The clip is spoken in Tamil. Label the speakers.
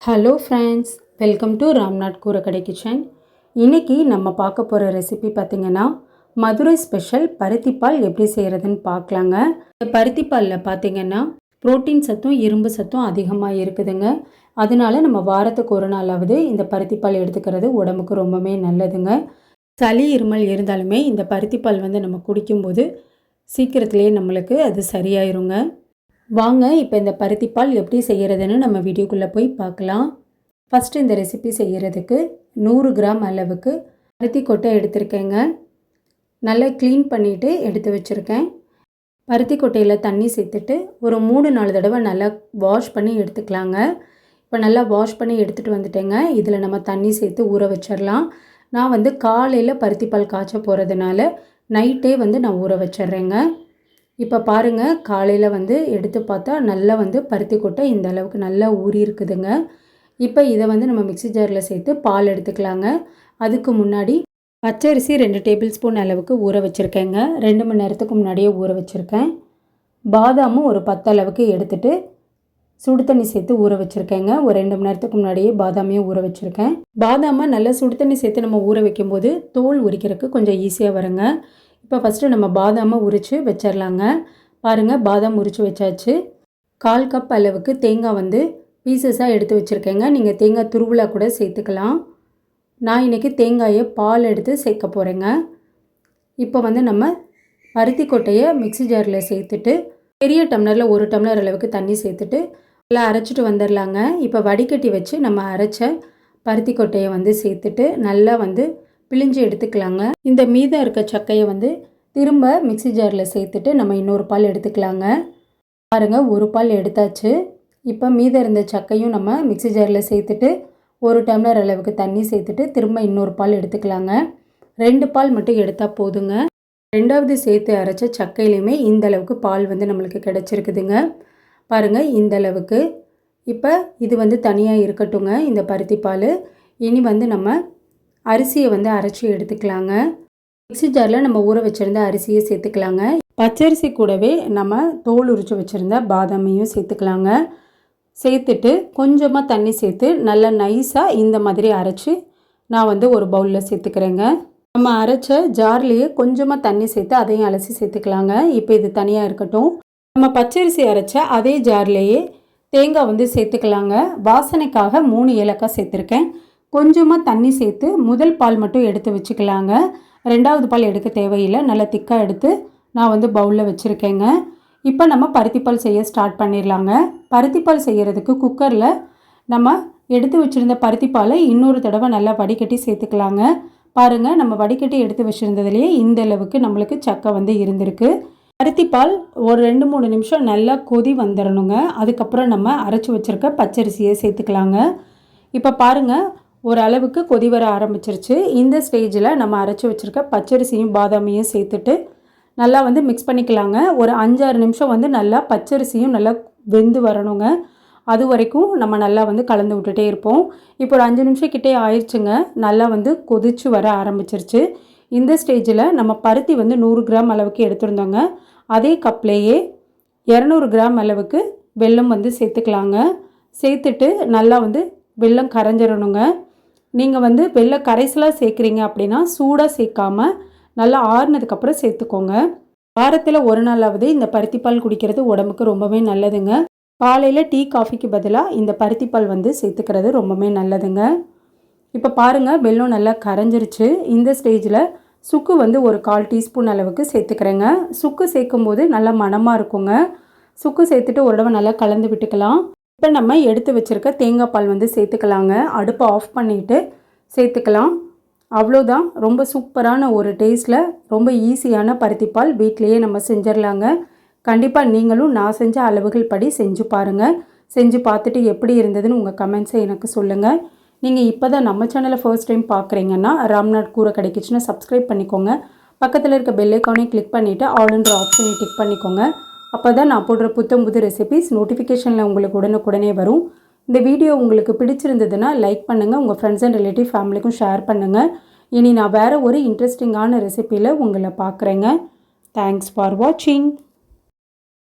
Speaker 1: Hello friends, welcome to Ramnath கூரக்கடை kitchen. இன்றைக்கி நம்ம பார்க்க போகிற ரெசிபி பார்த்திங்கன்னா மதுரை ஸ்பெஷல் பருத்திப்பால் எப்படி செய்கிறதுன்னு பார்க்கலாங்க. இந்த பருத்திப்பாலில் பார்த்திங்கன்னா புரோட்டீன் சத்தும் இரும்பு சத்தும் அதிகமாக இருக்குதுங்க. அதனால நம்ம வாரத்துக்கு ஒரு நாளாவது இந்த பருத்திப்பால் எடுத்துக்கிறது உடம்புக்கு ரொம்பவே நல்லதுங்க. சளி இருமல் இருந்தாலுமே இந்த பருத்திப்பால் நம்ம குடிக்கும்போது சீக்கிரத்துலேயே நம்மளுக்கு அது சரியாயிருங்க. வாங்க இப்போ இந்த பருத்திப்பால் எப்படி செய்கிறதுன்னு நம்ம வீடியோக்குள்ளே போய் பார்க்கலாம். ஃபஸ்ட்டு இந்த ரெசிபி செய்கிறதுக்கு 100 கிராம் அளவுக்கு பருத்தி கொட்டை எடுத்திருக்கேங்க. நல்லா க்ளீன் பண்ணிவிட்டு எடுத்து வச்சுருக்கேன். பருத்தி கொட்டையில் தண்ணி சேர்த்துட்டு ஒரு 3-4 தடவை நல்லா வாஷ் பண்ணி எடுத்துக்கலாங்க. இப்போ நல்லா வாஷ் பண்ணி எடுத்துகிட்டு வந்துட்டேங்க. இதில் நம்ம தண்ணி சேர்த்து ஊற வச்சிடலாம். நான் காலையில் பருத்திப்பால் காய்ச்ச போகிறதுனால நைட்டே நான் ஊற வச்சிட்றேங்க. இப்போ பாருங்கள், காலையில் எடுத்து பார்த்தா நல்லா பருத்தி கொட்டை இந்த அளவுக்கு நல்லா ஊறி இருக்குதுங்க. இப்போ இதை நம்ம மிக்ஸி ஜாரில் சேர்த்து பால் எடுத்துக்கலாங்க. அதுக்கு முன்னாடி பச்சரிசி 2 டேபிள் ஸ்பூன் அளவுக்கு ஊற வச்சுருக்கேங்க. 2 மணி நேரத்துக்கு முன்னாடியே ஊற வச்சுருக்கேன். பாதாமும் ஒரு 10 அளவுக்கு எடுத்துகிட்டு சுடு தண்ணி சேர்த்து ஊற வச்சுருக்கேங்க. ஒரு 2 மணி நேரத்துக்கு முன்னாடியே பாதாமையும் ஊற வச்சுருக்கேன். பாதாமை நல்லா சுடு தண்ணி சேர்த்து நம்ம ஊற வைக்கும்போது தோல் உரிக்கிறதுக்கு கொஞ்சம் ஈஸியாக வருங்க. இப்போ ஃபஸ்ட்டு நம்ம பாதாமை உரித்து வச்சிடலாங்க. பாருங்கள், பாதாம் உரித்து வச்சாச்சு. 1/4 கப் அளவுக்கு தேங்காய் பீசஸாக எடுத்து வச்சுருக்கேங்க. நீங்கள் தேங்காய் துருவலாக கூட சேர்த்துக்கலாம். நான் இன்றைக்கி தேங்காயை பால் எடுத்து சேர்க்க போகிறேங்க. இப்போ நம்ம பருத்தி கொட்டையை மிக்ஸி ஜாரில் சேர்த்துட்டு பெரிய டம்ளரில் 1 டம்ளர் அளவுக்கு தண்ணி சேர்த்துட்டு நல்லா அரைச்சிட்டு வந்துடலாங்க. இப்போ வடிகட்டி வச்சு நம்ம அரைச்ச பருத்தி கொட்டையை சேர்த்துட்டு நல்லா பிழிஞ்சு எடுத்துக்கலாங்க. இந்த மீதம் இருக்க சக்கையை திரும்ப மிக்ஸி ஜாரில் சேர்த்துட்டு நம்ம இன்னொரு பால் எடுத்துக்கலாங்க. பாருங்கள், ஒரு பால் எடுத்தாச்சு. இப்போ மீதம் இருந்த சக்கையும் நம்ம மிக்ஸி ஜாரில் சேர்த்துட்டு 1 டம்ளர் அளவுக்கு தண்ணி சேர்த்துட்டு திரும்ப இன்னொரு பால் எடுத்துக்கலாங்க. 2 பால் மட்டும் எடுத்தால் போதுங்க. 2வது சேர்த்து அரைச்ச சக்கையிலையுமே இந்த அளவுக்கு பால் நம்மளுக்கு கிடச்சிருக்குதுங்க. பாருங்கள், இந்த அளவுக்கு. இப்போ இது தனியாக இருக்கட்டுங்க இந்த பருத்தி பால். இனி நம்ம அரிசியை அரைச்சி எடுத்துக்கலாங்க. மிக்ஸி ஜாரில் நம்ம ஊற வச்சுருந்த அரிசியை சேர்த்துக்கலாங்க. பச்சரிசி கூடவே நம்ம தோல் உரித்து வச்சுருந்த பாதாமையும் சேர்த்துக்கலாங்க. சேர்த்துட்டு கொஞ்சமாக தண்ணி சேர்த்து நல்லா நைஸாக இந்த மாதிரி அரைச்சி நான் ஒரு பவுலில் சேர்த்துக்கிறேங்க. நம்ம அரைச்ச ஜார்லேயே கொஞ்சமாக தண்ணி சேர்த்து அதையும் அலசி சேர்த்துக்கலாங்க. இப்போ இது தனியாக இருக்கட்டும். நம்ம பச்சரிசி அரைச்ச அதே ஜார்லேயே தேங்காய் சேர்த்துக்கலாங்க. வாசனைக்காக 3 ஏலக்காய் சேர்த்துருக்கேன். கொஞ்சமாக தண்ணி சேர்த்து முதல் பால் மட்டும் எடுத்து வச்சுக்கலாங்க. 2வது பால் எடுக்க தேவையில்லை. நல்லா திக்காக எடுத்து நான் பவுலில் வச்சுருக்கேங்க. இப்போ நம்ம பருத்திப்பால் செய்ய ஸ்டார்ட் பண்ணிடலாங்க. பருத்திப்பால் செய்கிறதுக்கு குக்கரில் நம்ம எடுத்து வச்சுருந்த பருத்திப்பாலை இன்னொரு தடவை நல்லா வடிகட்டி சேர்த்துக்கலாங்க. பாருங்கள், நம்ம வடிகட்டி எடுத்து வச்சுருந்ததுலேயே இந்த அளவுக்கு நம்மளுக்கு சக்கை இருந்திருக்கு. பருத்திப்பால் ஒரு 2-3 நிமிஷம் நல்லா கொதி வந்துடணுங்க. அதுக்கப்புறம் நம்ம அரைச்சி வச்சுருக்க பச்சரிசியை சேர்த்துக்கலாங்க. இப்போ பாருங்கள், ஒரு அளவுக்கு கொதி வர ஆரம்பிச்சிருச்சு. இந்த ஸ்டேஜில் நம்ம அரைச்சி வச்சுருக்க பச்சரிசியும் பாதாமையும் சேர்த்துட்டு நல்லா மிக்ஸ் பண்ணிக்கலாங்க. ஒரு 5-6 நிமிஷம் நல்லா பச்சரிசியும் நல்லா வெந்து வரணுங்க. அது வரைக்கும் நம்ம நல்லா கலந்து விட்டுட்டே இருப்போம். இப்போ ஒரு 5 நிமிஷம் கிட்டே ஆயிடுச்சுங்க. நல்லா கொதிச்சு வர ஆரம்பிச்சிருச்சு. இந்த ஸ்டேஜில் நம்ம பருத்தி 100 கிராம் அளவுக்கு எடுத்துருந்தோங்க. அதே கப்லேயே 200 கிராம் அளவுக்கு வெல்லம் சேர்த்துக்கலாங்க. சேர்த்துட்டு நல்லா வெல்லம் கரைஞ்சிடணுங்க. நீங்கள் வெல்லம் கரைசலாக சேர்க்குறீங்க அப்படின்னா சூடாக சேர்க்காம நல்லா ஆறுனதுக்கப்புறம் சேர்த்துக்கோங்க. வாரத்தில் ஒரு நாளாவது இந்த பருத்திப்பால் குடிக்கிறது உடம்புக்கு ரொம்பவே நல்லதுங்க. காலையில் டீ காஃபிக்கு பதிலாக இந்த பருத்திப்பால் சேர்த்துக்கிறது ரொம்பவே நல்லதுங்க. இப்போ பாருங்கள், வெல்லம் நல்லா கரைஞ்சிருச்சு. இந்த ஸ்டேஜில் சுக்கு ஒரு 1/4 டீஸ்பூன் அளவுக்கு சேர்த்துக்கிறேங்க. சுக்கு சேர்க்கும்போது நல்லா மணமாக இருக்குங்க. சுக்கு சேர்த்துட்டு ஒரு தடவை நல்லா கலந்து விட்டுக்கலாம். இப்போ நம்ம எடுத்து வச்சுருக்க தேங்காய் பால் சேர்த்துக்கலாங்க. அடுப்பை ஆஃப் பண்ணிவிட்டு சேர்த்துக்கலாம். அவ்வளோதான். ரொம்ப சூப்பரான ஒரு டேஸ்ட்டில் ரொம்ப ஈஸியான பருத்திப்பால் வீட்டிலையே நம்ம செஞ்சிடலாங்க. கண்டிப்பாக நீங்களும் நான் செஞ்ச அளவுகள் படி செஞ்சு பாருங்கள். செஞ்சு பார்த்துட்டு எப்படி இருந்ததுன்னு உங்கள் கமெண்ட்ஸை எனக்கு சொல்லுங்கள். நீங்கள் இப்போ தான் நம்ம சேனலை ஃபர்ஸ்ட் டைம் பார்க்குறீங்கன்னா ராம்நாத் கூரக்கடை கிச்சனை சப்ஸ்கிரைப் பண்ணிக்கோங்க. பக்கத்தில் இருக்க பெல் ஐக்கானை கிளிக் பண்ணிவிட்டு ஆல்ன்ற ஆப்ஷனை டிக் பண்ணிக்கோங்க. அப்போ தான் நான் போடுற புது ரெசிபிஸ் நோட்டிஃபிகேஷனில் உங்களுக்கு உடனுக்குடனே வரும். இந்த வீடியோ உங்களுக்கு பிடிச்சிருந்ததுன்னா லைக் பண்ணுங்கள். உங்கள் ஃப்ரெண்ட்ஸ் அண்ட் ரிலேட்டிவ் ஃபேமிலிக்கும் ஷேர் பண்ணுங்கள். இனி நான் வேறு ஒரு இன்ட்ரெஸ்டிங்கான ரெசிபியில் உங்களை பார்க்குறேங்க. தேங்க்ஸ் ஃபார் வாட்சிங்.